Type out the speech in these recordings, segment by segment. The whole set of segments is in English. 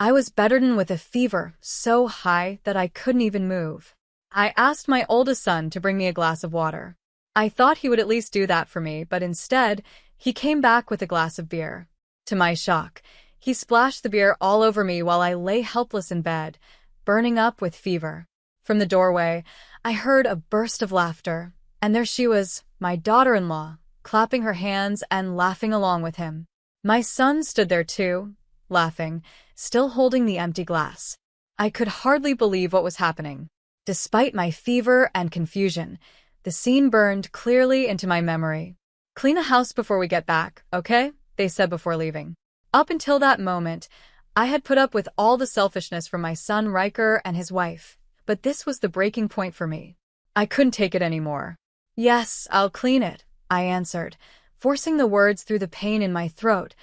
I was bedridden with a fever so high that I couldn't even move. I asked my oldest son to bring me a glass of water. I thought he would at least do that for me, but instead, he came back with a glass of beer. To my shock, he splashed the beer all over me while I lay helpless in bed, burning up with fever. From the doorway, I heard a burst of laughter, and there she was, my daughter-in-law, clapping her hands and laughing along with him. My son stood there too, laughing, still holding the empty glass. I could hardly believe what was happening. Despite my fever and confusion, the scene burned clearly into my memory. "Clean the house before we get back, okay?" they said before leaving. Up until that moment, I had put up with all the selfishness from my son Riker and his wife, but this was the breaking point for me. I couldn't take it anymore. "Yes, I'll clean it," I answered, forcing the words through the pain in my throat,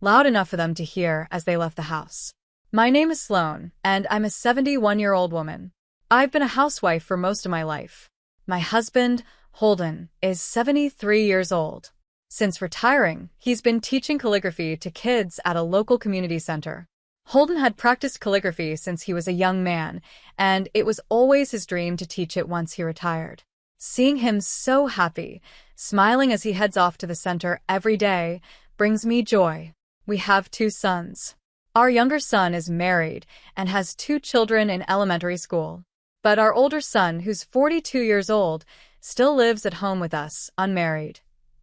loud enough for them to hear as they left the house. "My name is Sloane, and I'm a 71-year-old woman. I've been a housewife for most of my life. My husband, Holden, is 73 years old. Since retiring, he's been teaching calligraphy to kids at a local community center. Holden had practiced calligraphy since he was a young man, and it was always his dream to teach it once he retired. Seeing him so happy, smiling as he heads off to the center every day, brings me joy. We have 2 sons. Our younger son is married and has 2 children in elementary school. But our older son, who's 42 years old, still lives at home with us, unmarried.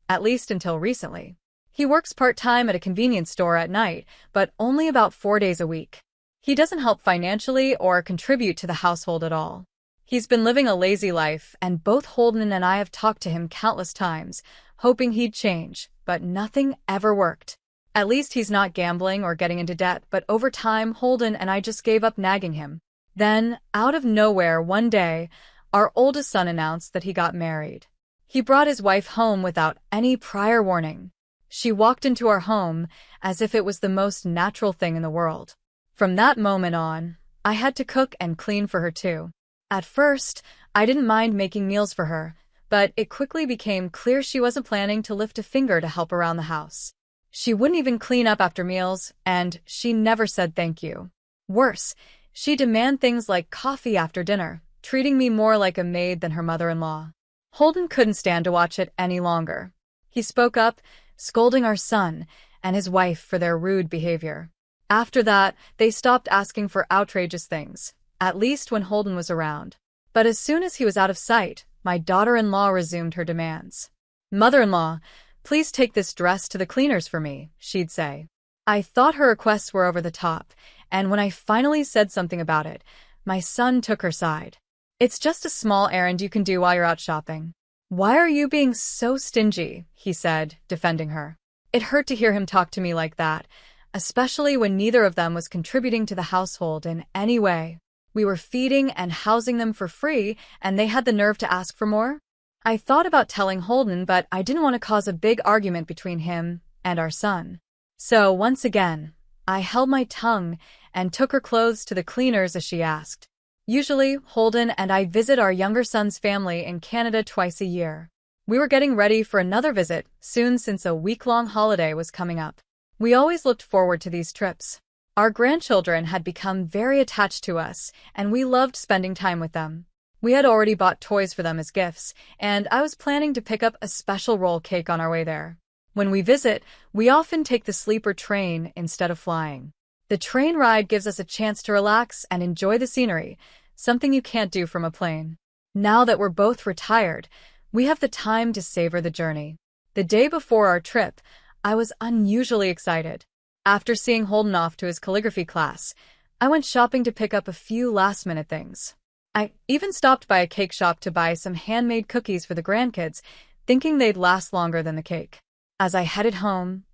At least until recently. He works part-time at a convenience store at night, but only about 4 days a week. He doesn't help financially or contribute to the household at all. He's been living a lazy life, and both Holden and I have talked to him countless times, hoping he'd change, but nothing ever worked. At least he's not gambling or getting into debt, but over time, Holden and I just gave up nagging him. Then, out of nowhere, one day, our oldest son announced that he got married. He brought his wife home without any prior warning. She walked into our home as if it was the most natural thing in the world. From that moment on, I had to cook and clean for her too. At first, I didn't mind making meals for her, but it quickly became clear she wasn't planning to lift a finger to help around the house. She wouldn't even clean up after meals, and she never said thank you. Worse, she'd demand things like coffee after dinner, treating me more like a maid than her mother-in-law. Holden couldn't stand to watch it any longer. He spoke up, scolding our son and his wife for their rude behavior. After that, they stopped asking for outrageous things, at least when Holden was around. But as soon as he was out of sight, my daughter-in-law resumed her demands. "Mother-in-law, please take this dress to the cleaners for me," she'd say. I thought her requests were over the top, and when I finally said something about it, my son took her side. "It's just a small errand you can do while you're out shopping." "Why are you being so stingy?" he said, defending her. It hurt to hear him talk to me like that, especially when neither of them was contributing to the household in any way. We were feeding and housing them for free, and they had the nerve to ask for more? I thought about telling Holden, but I didn't want to cause a big argument between him and our son. So, once again, I held my tongue and took her clothes to the cleaners as she asked. Usually, Holden and I visit our younger son's family in Canada twice a year. We were getting ready for another visit soon since a week-long holiday was coming up. We always looked forward to these trips. Our grandchildren had become very attached to us, and we loved spending time with them. We had already bought toys for them as gifts, and I was planning to pick up a special roll cake on our way there. When we visit, we often take the sleeper train instead of flying. The train ride gives us a chance to relax and enjoy the scenery, something you can't do from a plane. Now that we're both retired, we have the time to savor the journey. The day before our trip, I was unusually excited. After seeing Holden off to his calligraphy class, I went shopping to pick up a few last-minute things. I even stopped by a cake shop to buy some handmade cookies for the grandkids, thinking they'd last longer than the cake. As I headed home,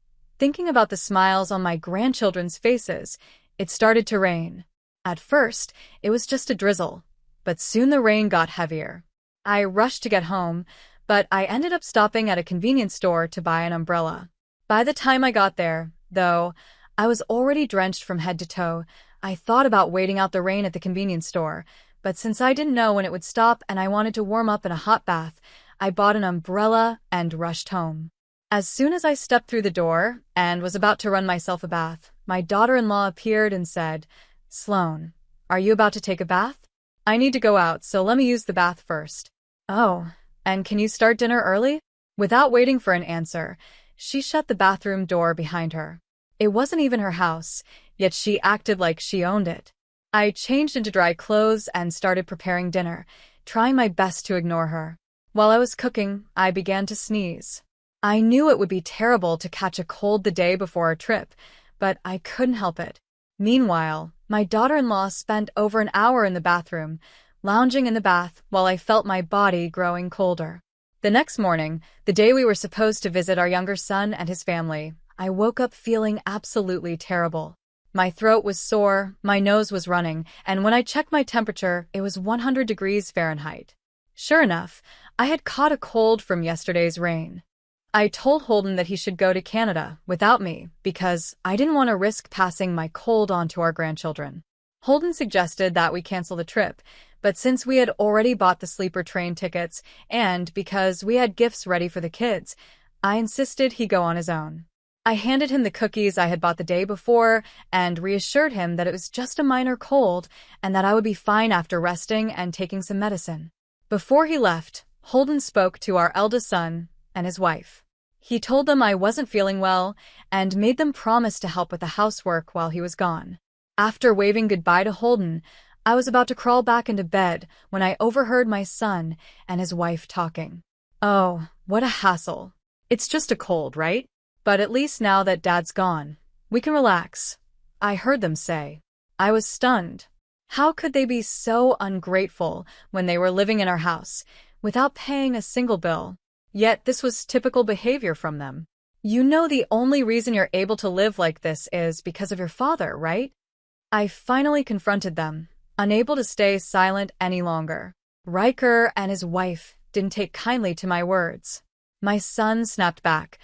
thinking about the smiles on my grandchildren's faces, it started to rain. At first, it was just a drizzle, but soon the rain got heavier. I rushed to get home, but I ended up stopping at a convenience store to buy an umbrella. By the time I got there, though, I was already drenched from head to toe. I thought about waiting out the rain at the convenience store, but since I didn't know when it would stop and I wanted to warm up in a hot bath, I bought an umbrella and rushed home. As soon as I stepped through the door and was about to run myself a bath, my daughter-in-law appeared and said, "Sloan, are you about to take a bath? I need to go out, so let me use the bath first." "Oh, and can you start dinner early?" Without waiting for an answer, she shut the bathroom door behind her. It wasn't even her house, yet she acted like she owned it. I changed into dry clothes and started preparing dinner, trying my best to ignore her. While I was cooking, I began to sneeze. I knew it would be terrible to catch a cold the day before our trip, but I couldn't help it. Meanwhile, my daughter-in-law spent over an hour in the bathroom, lounging in the bath while I felt my body growing colder. The next morning, the day we were supposed to visit our younger son and his family, I woke up feeling absolutely terrible. My throat was sore, my nose was running, and when I checked my temperature, it was 100 degrees Fahrenheit. Sure enough, I had caught a cold from yesterday's rain. I told Holden that he should go to Canada without me because I didn't want to risk passing my cold on to our grandchildren. Holden suggested that we cancel the trip, but since we had already bought the sleeper train tickets and because we had gifts ready for the kids, I insisted he go on his own. I handed him the cookies I had bought the day before and reassured him that it was just a minor cold and that I would be fine after resting and taking some medicine. Before he left, Holden spoke to our eldest son and his wife. He told them I wasn't feeling well and made them promise to help with the housework while he was gone. After waving goodbye to Holden, I was about to crawl back into bed when I overheard my son and his wife talking. "Oh, what a hassle. It's just a cold, right? But at least now that Dad's gone, we can relax," I heard them say. I was stunned. How could they be so ungrateful when they were living in our house, without paying a single bill? Yet this was typical behavior from them. You know the only reason you're able to live like this is because of your father, right? I finally confronted them, unable to stay silent any longer. Riker and his wife didn't take kindly to my words. My son snapped back,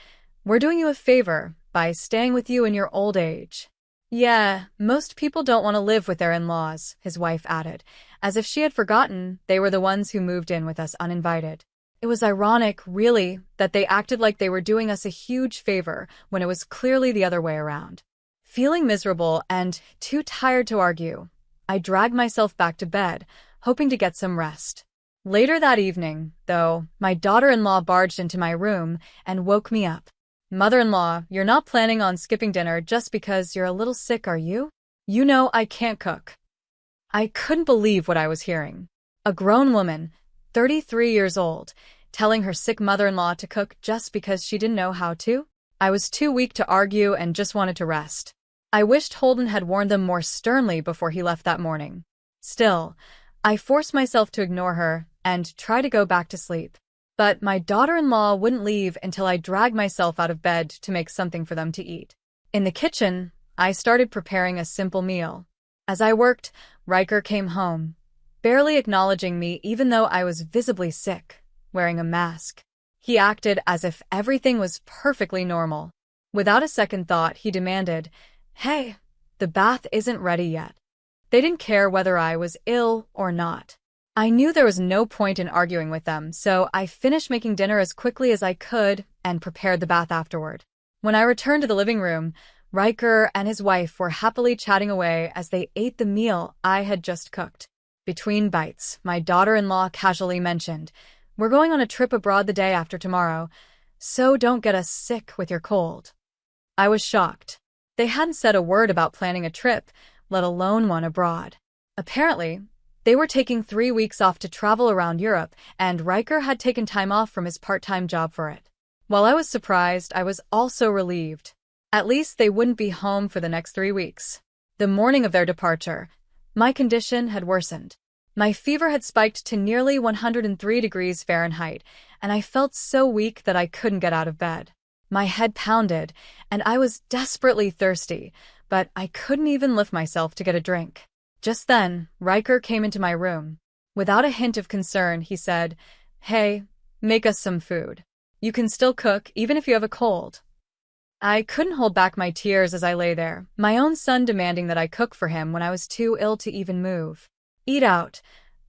"We're doing you a favor by staying with you in your old age." "Yeah, most people don't want to live with their in-laws," his wife added, as if she had forgotten they were the ones who moved in with us uninvited. It was ironic, really, that they acted like they were doing us a huge favor when it was clearly the other way around. Feeling miserable and too tired to argue, I dragged myself back to bed, hoping to get some rest. Later that evening, though, my daughter-in-law barged into my room and woke me up. "Mother-in-law, you're not planning on skipping dinner just because you're a little sick, are you? You know I can't cook." I couldn't believe what I was hearing. A grown woman, 33 years old, telling her sick mother-in-law to cook just because she didn't know how to? I was too weak to argue and just wanted to rest. I wished Holden had warned them more sternly before he left that morning. Still, I forced myself to ignore her and try to go back to sleep. But my daughter-in-law wouldn't leave until I dragged myself out of bed to make something for them to eat. In the kitchen, I started preparing a simple meal. As I worked, Riker came home, barely acknowledging me even though I was visibly sick, wearing a mask. He acted as if everything was perfectly normal. Without a second thought, he demanded, "Hey, the bath isn't ready yet." They didn't care whether I was ill or not. I knew there was no point in arguing with them, so I finished making dinner as quickly as I could and prepared the bath afterward. When I returned to the living room, Riker and his wife were happily chatting away as they ate the meal I had just cooked. Between bites, my daughter-in-law casually mentioned, "We're going on a trip abroad the day after tomorrow, so don't get us sick with your cold." I was shocked. They hadn't said a word about planning a trip, let alone one abroad. Apparently, they were taking 3 weeks off to travel around Europe, and Riker had taken time off from his part-time job for it. While I was surprised, I was also relieved. At least they wouldn't be home for the next 3 weeks. The morning of their departure, my condition had worsened. My fever had spiked to nearly 103 degrees Fahrenheit, and I felt so weak that I couldn't get out of bed. My head pounded, and I was desperately thirsty, but I couldn't even lift myself to get a drink. Just then, Riker came into my room. Without a hint of concern, he said, "Hey, make us some food. You can still cook, even if you have a cold." I couldn't hold back my tears as I lay there, my own son demanding that I cook for him when I was too ill to even move. "Eat out,"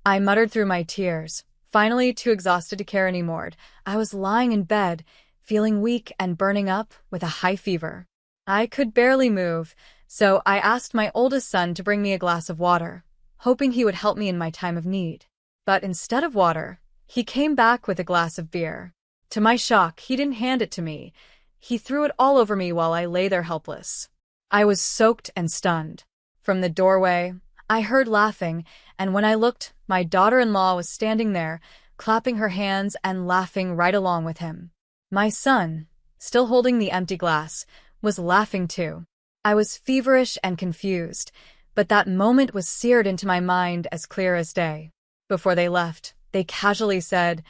I muttered through my tears, finally too exhausted to care anymore. I was lying in bed, feeling weak and burning up with a high fever. I could barely move, so I asked my oldest son to bring me a glass of water, hoping he would help me in my time of need. But instead of water, he came back with a glass of beer. To my shock, he didn't hand it to me. He threw it all over me while I lay there helpless. I was soaked and stunned. From the doorway, I heard laughing, and when I looked, my daughter-in-law was standing there, clapping her hands and laughing right along with him. My son, still holding the empty glass, was laughing too. I was feverish and confused, but that moment was seared into my mind as clear as day. Before they left, they casually said,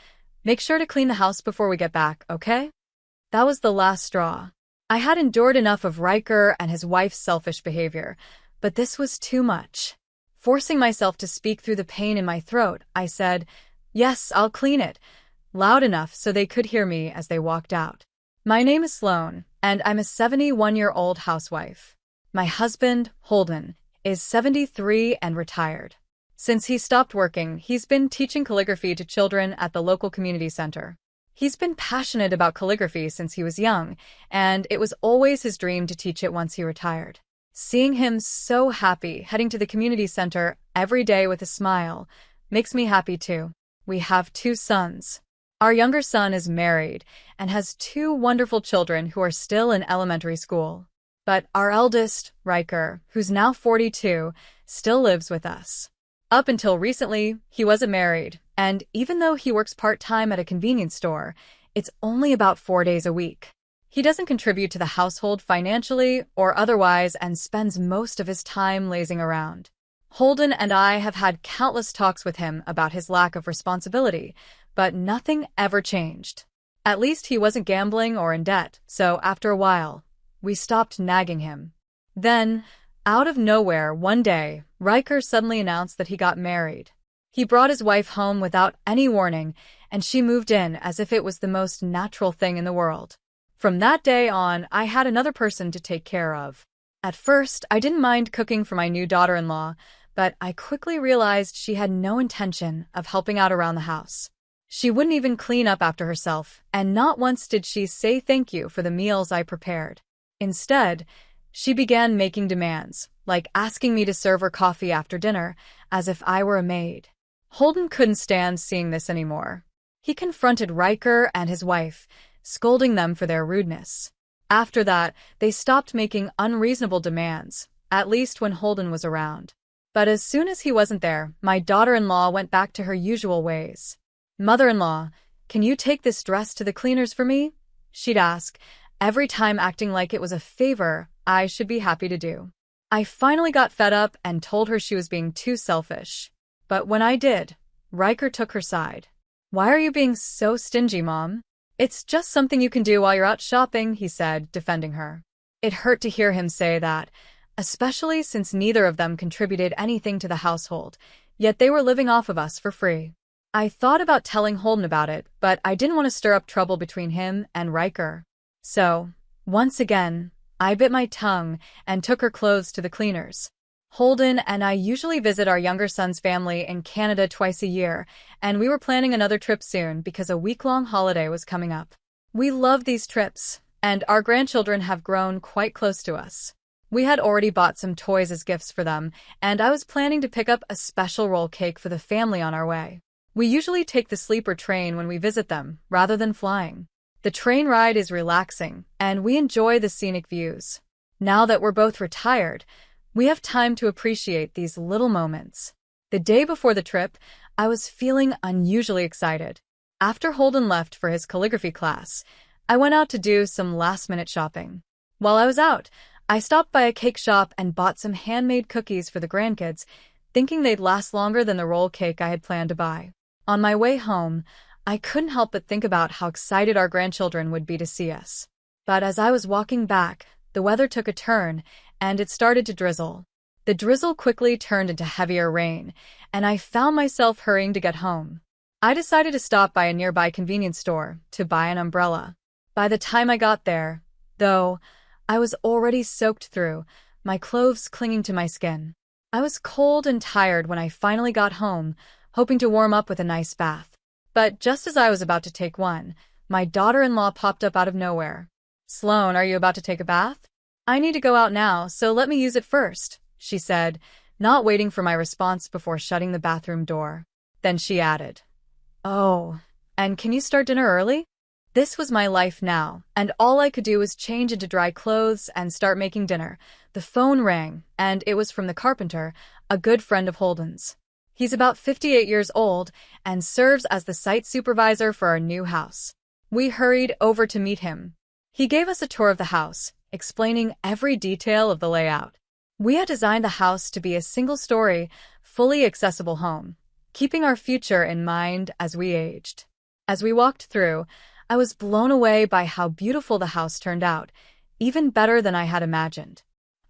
"Make sure to clean the house before we get back, okay?" That was the last straw. I had endured enough of Riker and his wife's selfish behavior, but this was too much. Forcing myself to speak through the pain in my throat, I said, "Yes, I'll clean it," loud enough so they could hear me as they walked out. My name is Sloane, and I'm a 71-year-old housewife. My husband, Holden, is 73 and retired. Since he stopped working, he's been teaching calligraphy to children at the local community center. He's been passionate about calligraphy since he was young, and it was always his dream to teach it once he retired. Seeing him so happy heading to the community center every day with a smile makes me happy too. We have 2 sons. Our younger son is married and has 2 wonderful children who are still in elementary school. But our eldest, Riker, who's now 42, still lives with us. Up until recently, he wasn't married, and even though he works part-time at a convenience store, it's only about 4 days a week. He doesn't contribute to the household financially or otherwise and spends most of his time lazing around. Holden and I have had countless talks with him about his lack of responsibility, but nothing ever changed. At least he wasn't gambling or in debt, so after a while, we stopped nagging him. Then, out of nowhere, one day, Riker suddenly announced that he got married. He brought his wife home without any warning, and she moved in as if it was the most natural thing in the world. From that day on, I had another person to take care of. At first, I didn't mind cooking for my new daughter-in-law, but I quickly realized she had no intention of helping out around the house. She wouldn't even clean up after herself, and not once did she say thank you for the meals I prepared. Instead, she began making demands, like asking me to serve her coffee after dinner, as if I were a maid. Holden couldn't stand seeing this anymore. He confronted Riker and his wife, scolding them for their rudeness. After that, they stopped making unreasonable demands, at least when Holden was around. But as soon as he wasn't there, my daughter-in-law went back to her usual ways. "Mother-in-law, can you take this dress to the cleaners for me?" she'd ask, every time acting like it was a favor I should be happy to do. I finally got fed up and told her she was being too selfish. But when I did, Riker took her side. "Why are you being so stingy, Mom? It's just something you can do while you're out shopping," he said, defending her. It hurt to hear him say that, especially since neither of them contributed anything to the household, yet they were living off of us for free. I thought about telling Holden about it, but I didn't want to stir up trouble between him and Riker. So, once again, I bit my tongue and took her clothes to the cleaners. Holden and I usually visit our younger son's family in Canada twice a year, and we were planning another trip soon because a week-long holiday was coming up. We love these trips, and our grandchildren have grown quite close to us. We had already bought some toys as gifts for them, and I was planning to pick up a special roll cake for the family on our way. We usually take the sleeper train when we visit them, rather than flying. The train ride is relaxing, and we enjoy the scenic views. Now that we're both retired, we have time to appreciate these little moments. The day before the trip, I was feeling unusually excited. After Holden left for his calligraphy class, I went out to do some last-minute shopping. While I was out, I stopped by a cake shop and bought some handmade cookies for the grandkids, thinking they'd last longer than the roll cake I had planned to buy. On my way home, I couldn't help but think about how excited our grandchildren would be to see us. But as I was walking back, the weather took a turn, and it started to drizzle. The drizzle quickly turned into heavier rain, and I found myself hurrying to get home. I decided to stop by a nearby convenience store to buy an umbrella. By the time I got there, though, I was already soaked through, my clothes clinging to my skin. I was cold and tired when I finally got home, hoping to warm up with a nice bath. But just as I was about to take one, my daughter-in-law popped up out of nowhere. "Sloane, are you about to take a bath?" I need to go out now, so let me use it first, she said, not waiting for my response before shutting the bathroom door. Then she added, "Oh, and can you start dinner early?" This was my life now, and all I could do was change into dry clothes and start making dinner. The phone rang, and it was from the carpenter, a good friend of Holden's. He's about 58 years old and serves as the site supervisor for our new house. We hurried over to meet him. He gave us a tour of the house, explaining every detail of the layout. We had designed the house to be a single-story, fully accessible home, keeping our future in mind as we aged. As we walked through, I was blown away by how beautiful the house turned out, even better than I had imagined.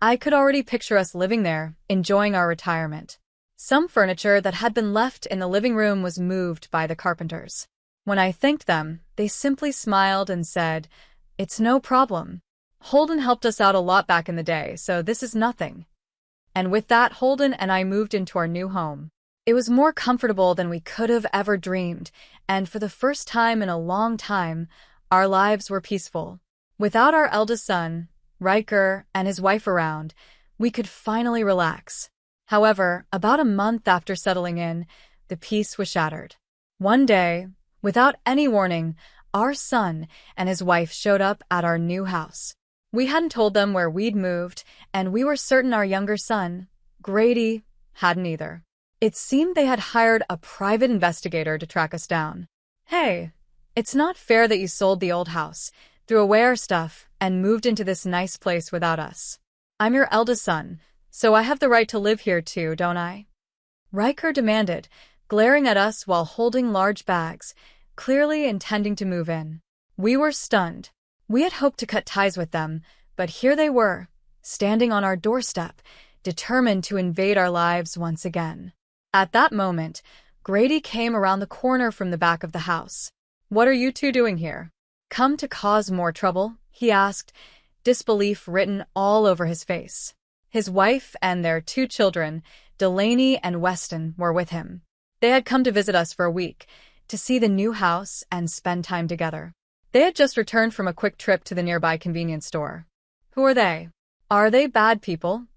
I could already picture us living there, enjoying our retirement. Some furniture that had been left in the living room was moved by the carpenters. When I thanked them, they simply smiled and said, "It's no problem. Holden helped us out a lot back in the day, so this is nothing." And with that, Holden and I moved into our new home. It was more comfortable than we could have ever dreamed, and for the first time in a long time, our lives were peaceful. Without our eldest son, Riker, and his wife around, we could finally relax. However, about a month after settling in, the peace was shattered. One day, without any warning, our son and his wife showed up at our new house. We hadn't told them where we'd moved, and we were certain our younger son, Grady, hadn't either. It seemed they had hired a private investigator to track us down. "Hey, it's not fair that you sold the old house, threw away our stuff, and moved into this nice place without us. I'm your eldest son, so I have the right to live here too, don't I?" Riker demanded, glaring at us while holding large bags, clearly intending to move in. We were stunned. We had hoped to cut ties with them, but here they were, standing on our doorstep, determined to invade our lives once again. At that moment, Grady came around the corner from the back of the house. "What are you two doing here? Come to cause more trouble?" he asked, disbelief written all over his face. His wife and their 2 children, Delaney and Weston, were with him. They had come to visit us for a week, to see the new house and spend time together. They had just returned from a quick trip to the nearby convenience store. "Who are they? Are they bad people?"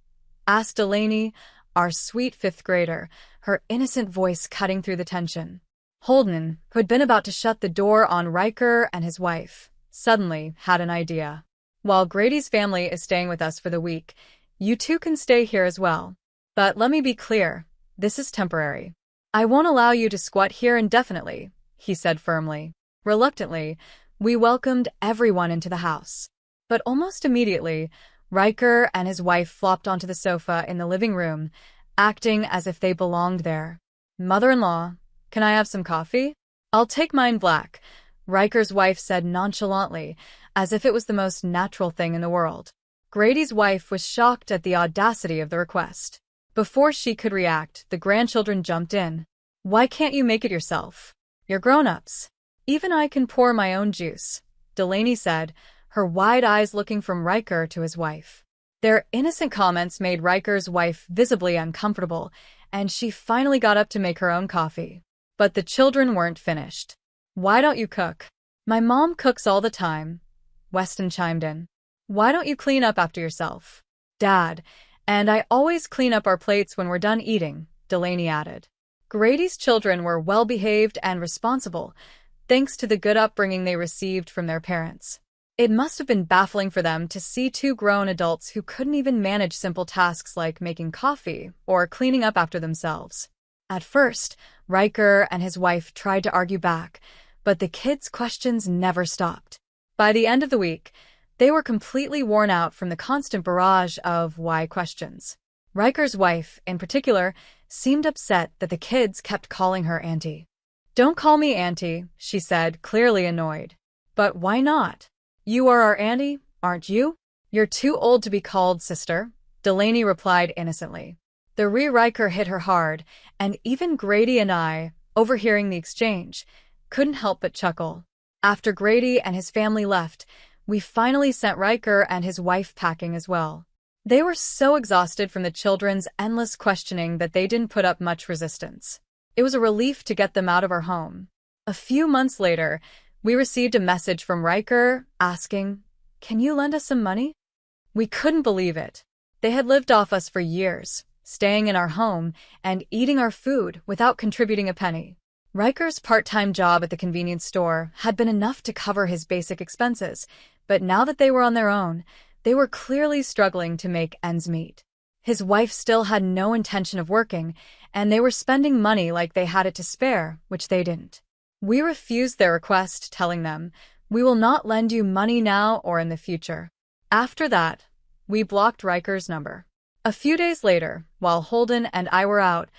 asked Delaney, our sweet 5th grader, her innocent voice cutting through the tension. Holden, who had been about to shut the door on Riker and his wife, suddenly had an idea. "While Grady's family is staying with us for the week, you two can stay here as well. But let me be clear, this is temporary. I won't allow you to squat here indefinitely," he said firmly. Reluctantly, we welcomed everyone into the house. But almost immediately, Riker and his wife flopped onto the sofa in the living room, acting as if they belonged there. "Mother-in-law, can I have some coffee?" "I'll take mine black," Riker's wife said nonchalantly, as if it was the most natural thing in the world. Grady's wife was shocked at the audacity of the request. Before she could react, the grandchildren jumped in. "Why can't you make it yourself? You're grown-ups." "Even I can pour my own juice," Delaney said, her wide eyes looking from Riker to his wife. Their innocent comments made Riker's wife visibly uncomfortable, and she finally got up to make her own coffee. But the children weren't finished. "Why don't you cook?" "My mom cooks all the time," Weston chimed in. "Why don't you clean up after yourself?" "Dad, and I always clean up our plates when we're done eating," Delaney added. Grady's children were well-behaved and responsible, thanks to the good upbringing they received from their parents. It must have been baffling for them to see 2 grown adults who couldn't even manage simple tasks like making coffee or cleaning up after themselves. At first, Riker and his wife tried to argue back, but the kids' questions never stopped. By the end of the week, they were completely worn out from the constant barrage of why questions. Riker's wife, in particular, seemed upset that the kids kept calling her Auntie. "Don't call me Auntie," she said, clearly annoyed. "But why not? You are our auntie, aren't you?" "You're too old to be called sister," Delaney replied innocently. The Riker hit her hard, and even Grady and I, overhearing the exchange, couldn't help but chuckle. After Grady and his family left, we finally sent Riker and his wife packing as well. They were so exhausted from the children's endless questioning that they didn't put up much resistance. It was a relief to get them out of our home. A few months later, we received a message from Riker asking, "Can you lend us some money?" We couldn't believe it. They had lived off us for years, staying in our home and eating our food without contributing a penny. Riker's part-time job at the convenience store had been enough to cover his basic expenses, but now that they were on their own, they were clearly struggling to make ends meet. His wife still had no intention of working, and they were spending money like they had it to spare, which they didn't. We refused their request, telling them, "We will not lend you money now or in the future." After that, we blocked Riker's number. A few days later, while Holden and I were out,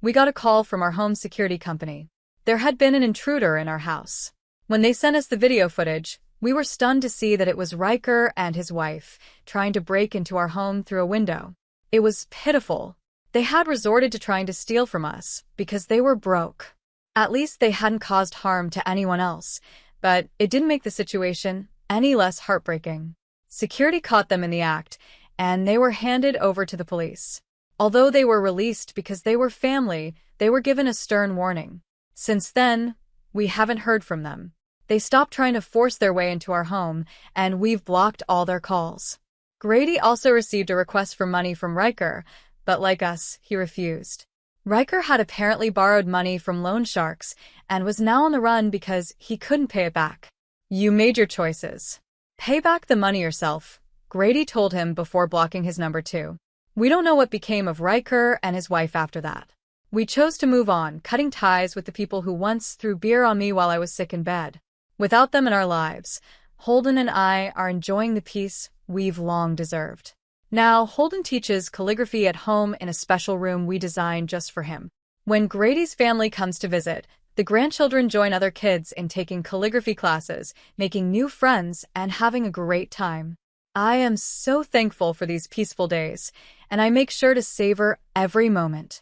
we got a call from our home security company. There had been an intruder in our house. When they sent us the video footage, we were stunned to see that it was Riker and his wife trying to break into our home through a window. It was pitiful. They had resorted to trying to steal from us because they were broke. At least they hadn't caused harm to anyone else, but it didn't make the situation any less heartbreaking. Security caught them in the act, and they were handed over to the police. Although they were released because they were family, they were given a stern warning. Since then, we haven't heard from them. They stopped trying to force their way into our home, and we've blocked all their calls. Grady also received a request for money from Riker, but like us, he refused. Riker had apparently borrowed money from loan sharks and was now on the run because he couldn't pay it back. "You made your choices. Pay back the money yourself," Grady told him before blocking his number too. We don't know what became of Riker and his wife after that. We chose to move on, cutting ties with the people who once threw beer on me while I was sick in bed. Without them in our lives, Holden and I are enjoying the peace we've long deserved. Now, Holden teaches calligraphy at home in a special room we designed just for him. When Grady's family comes to visit, the grandchildren join other kids in taking calligraphy classes, making new friends, and having a great time. I am so thankful for these peaceful days, and I make sure to savor every moment.